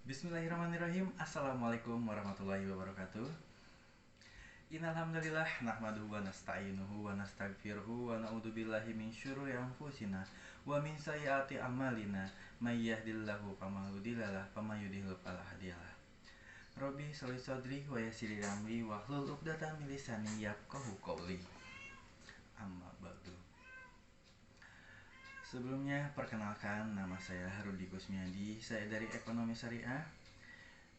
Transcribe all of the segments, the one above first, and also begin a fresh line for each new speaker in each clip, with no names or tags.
Bismillahirrahmanirrahim. Assalamualaikum warahmatullahi wabarakatuh. Innal hamdalillah nahmaduhu wa nasta'inuhu wa nastaghfiruhu wa na'udzubillahi min syururi anfusina wa min sayyiati a'malina may yahdihillahu fala mudhillalah wa may yudhlil fala hadiyalah. Rabbi sholli sadri wa yassir li amri wa hlul 'uqdatam min lisani yafqahu qawli. Amma ba'du. Sebelumnya, perkenalkan, nama saya Harudi Kusmiadi. Saya dari Ekonomi Syariah.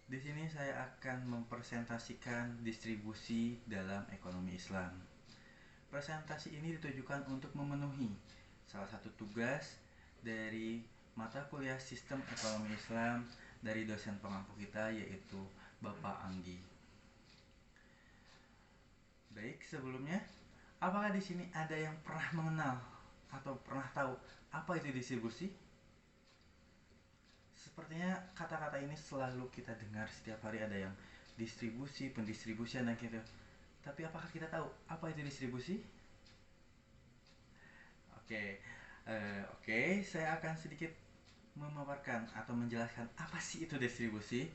Di sini saya akan mempresentasikan distribusi dalam ekonomi Islam. Presentasi ini ditujukan untuk memenuhi salah satu tugas dari mata kuliah Sistem Ekonomi Islam dari dosen pengampu kita, yaitu Bapak Anggi. Baik, sebelumnya, apakah di sini ada yang pernah mengenal atau pernah tahu apa itu distribusi? Sepertinya kata-kata ini selalu kita dengar setiap hari, ada yang distribusi, pendistribusian dan gitu. Tapi apakah kita tahu apa itu distribusi? Oke, saya akan sedikit memaparkan atau menjelaskan apa sih itu distribusi.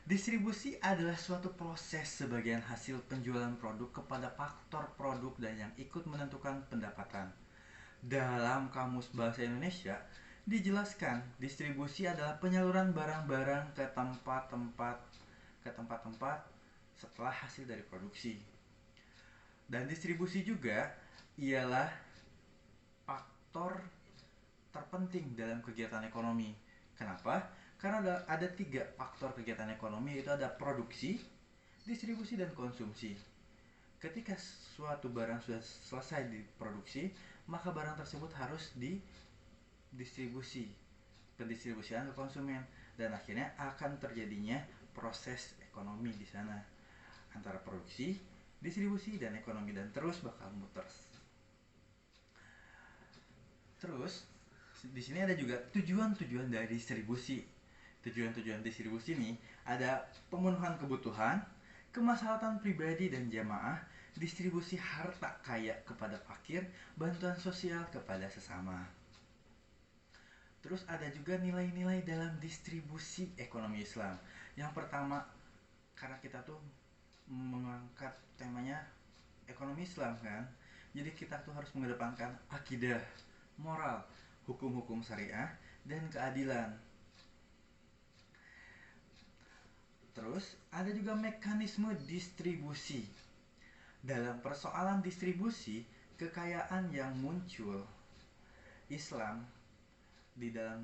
Distribusi adalah suatu proses sebagian hasil penjualan produk kepada faktor produk dan yang ikut menentukan pendapatan. Dalam Kamus Bahasa Indonesia, dijelaskan distribusi adalah penyaluran barang-barang ke tempat-tempat setelah hasil dari produksi. Dan distribusi juga ialah faktor terpenting dalam kegiatan ekonomi. Kenapa? Karena ada 3 faktor kegiatan ekonomi, yaitu ada produksi, distribusi, dan konsumsi. Ketika suatu barang sudah selesai diproduksi, maka barang tersebut harus didistribusi, pendistribusian ke konsumen, dan akhirnya akan terjadinya proses ekonomi di sana antara produksi, distribusi, dan ekonomi, dan terus bakal muter. Terus di sini ada juga tujuan-tujuan dari distribusi. Tujuan-tujuan distribusi ini ada pemenuhan kebutuhan, kemaslahatan pribadi dan jamaah, distribusi harta kaya kepada fakir, bantuan sosial kepada sesama. Terus ada juga nilai-nilai dalam distribusi ekonomi Islam. Yang pertama, karena kita tuh mengangkat temanya ekonomi Islam kan, jadi kita tuh harus mengedepankan akidah, moral, hukum-hukum syariah, dan keadilan. Terus ada juga mekanisme distribusi. Dalam persoalan distribusi kekayaan yang muncul, Islam di dalam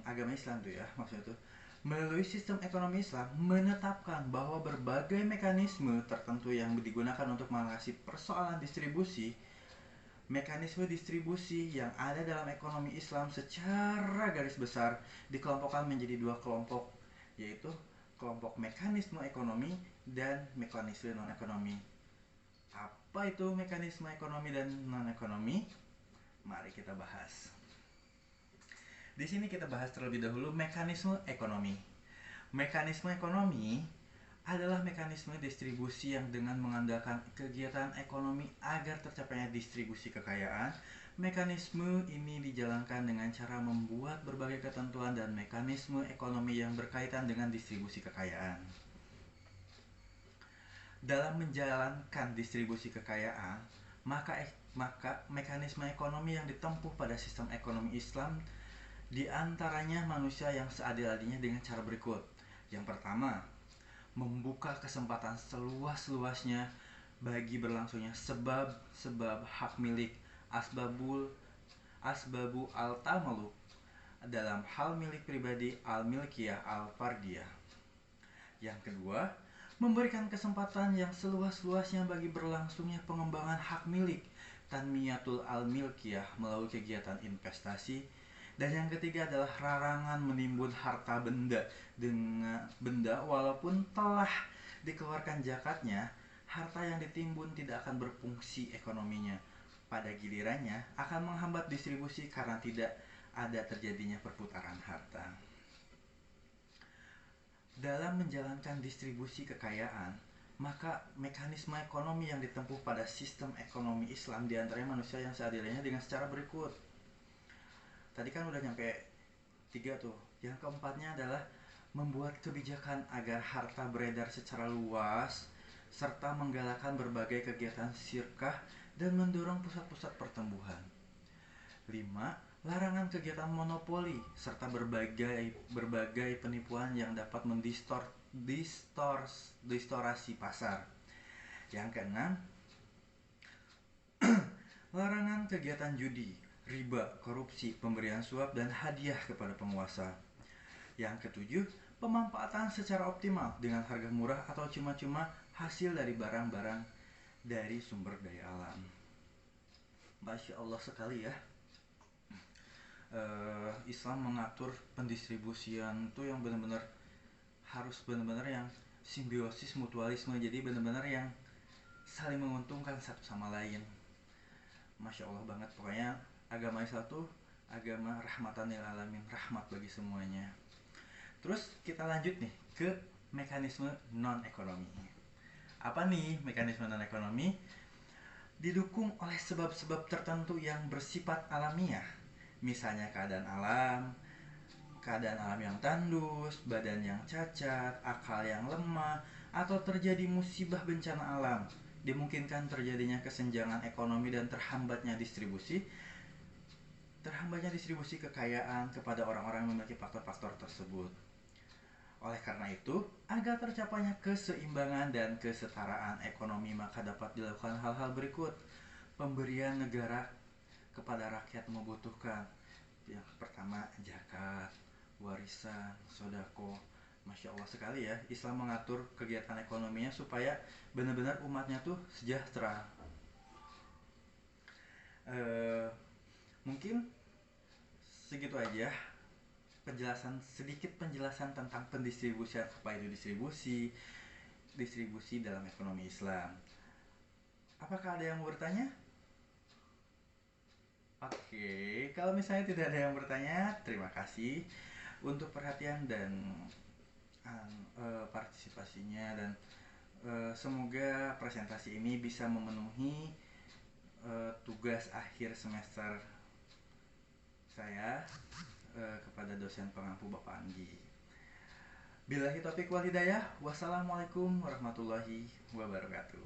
agama Islam tuh ya, maksudnya tuh melalui sistem ekonomi Islam menetapkan bahwa berbagai mekanisme tertentu yang digunakan untuk mengatasi persoalan distribusi. Mekanisme distribusi yang ada dalam ekonomi Islam secara garis besar dikelompokkan menjadi 2 kelompok, yaitu kelompok mekanisme ekonomi dan mekanisme non-ekonomi. Apa itu mekanisme ekonomi dan non-ekonomi? Mari kita bahas. Di sini kita bahas terlebih dahulu mekanisme ekonomi. Mekanisme ekonomi adalah mekanisme distribusi yang dengan mengandalkan kegiatan ekonomi agar tercapainya distribusi kekayaan. Mekanisme ini dijalankan dengan cara membuat berbagai ketentuan dan mekanisme ekonomi yang berkaitan dengan distribusi kekayaan. Dalam menjalankan distribusi kekayaan, maka mekanisme ekonomi yang ditempuh pada sistem ekonomi Islam diantaranya manusia yang seadil-adilnya dengan cara berikut. Yang pertama, membuka kesempatan seluas-luasnya bagi berlangsungnya sebab-sebab hak milik asbabu al-tamaluk dalam hal milik pribadi al-milkiyah al-fardiyah. Yang kedua, memberikan kesempatan yang seluas-luasnya bagi berlangsungnya pengembangan hak milik tanmiyatul al-milkiyah melalui kegiatan investasi. Dan yang ketiga adalah larangan menimbun harta benda walaupun telah dikeluarkan zakatnya. Harta yang ditimbun tidak akan berfungsi ekonominya. Pada gilirannya akan menghambat distribusi karena tidak ada terjadinya perputaran harta. Dalam menjalankan distribusi kekayaan, maka mekanisme ekonomi yang ditempuh pada sistem ekonomi Islam diantaranya manusia yang seadil-adilnya dengan secara berikut. Tadi kan udah nyampe 3 tuh. Yang keempatnya adalah membuat kebijakan agar harta beredar secara luas, serta menggalakkan berbagai kegiatan sirkah dan mendorong pusat-pusat pertumbuhan. 5. Larangan kegiatan monopoli serta berbagai penipuan yang dapat distorasi pasar. Yang keenam, larangan kegiatan judi, riba, korupsi, pemberian suap, dan hadiah kepada penguasa. Yang ketujuh, pemanfaatan secara optimal dengan harga murah atau cuma-cuma hasil dari barang-barang dari sumber daya alam. Masya Allah sekali ya. Islam mengatur pendistribusian itu yang benar-benar harus benar-benar yang simbiosis mutualisme, jadi benar-benar yang saling menguntungkan satu sama lain. Masya Allah banget, pokoknya agama Islam tuh agama rahmatan lil alamin, rahmat bagi semuanya. Terus kita lanjut nih ke mekanisme non ekonomi. Apa nih mekanisme non ekonomi? Didukung oleh sebab-sebab tertentu yang bersifat alamiah, misalnya keadaan alam yang tandus, badan yang cacat, akal yang lemah, atau terjadi musibah bencana alam. Dimungkinkan terjadinya kesenjangan ekonomi dan terhambatnya distribusi kekayaan kepada orang-orang yang memiliki faktor-faktor tersebut. Oleh karena itu, agar tercapainya keseimbangan dan kesetaraan ekonomi, maka dapat dilakukan hal-hal berikut. Pemberian negara kepada rakyat membutuhkan. Yang pertama, zakat, warisan, sodako. Masya Allah sekali ya, Islam mengatur kegiatan ekonominya supaya benar-benar umatnya tuh sejahtera. Mungkin segitu aja sedikit penjelasan tentang pendistribusian, apa itu distribusi dalam ekonomi Islam. Apakah ada yang mau bertanya? Oke, kalau misalnya tidak ada yang bertanya, terima kasih untuk perhatian dan partisipasinya, dan semoga presentasi ini bisa memenuhi tugas akhir semester saya kepada dosen pengampu Bapak Anggi. Billahi taufiq wal hidayah. Wassalamualaikum warahmatullahi wabarakatuh.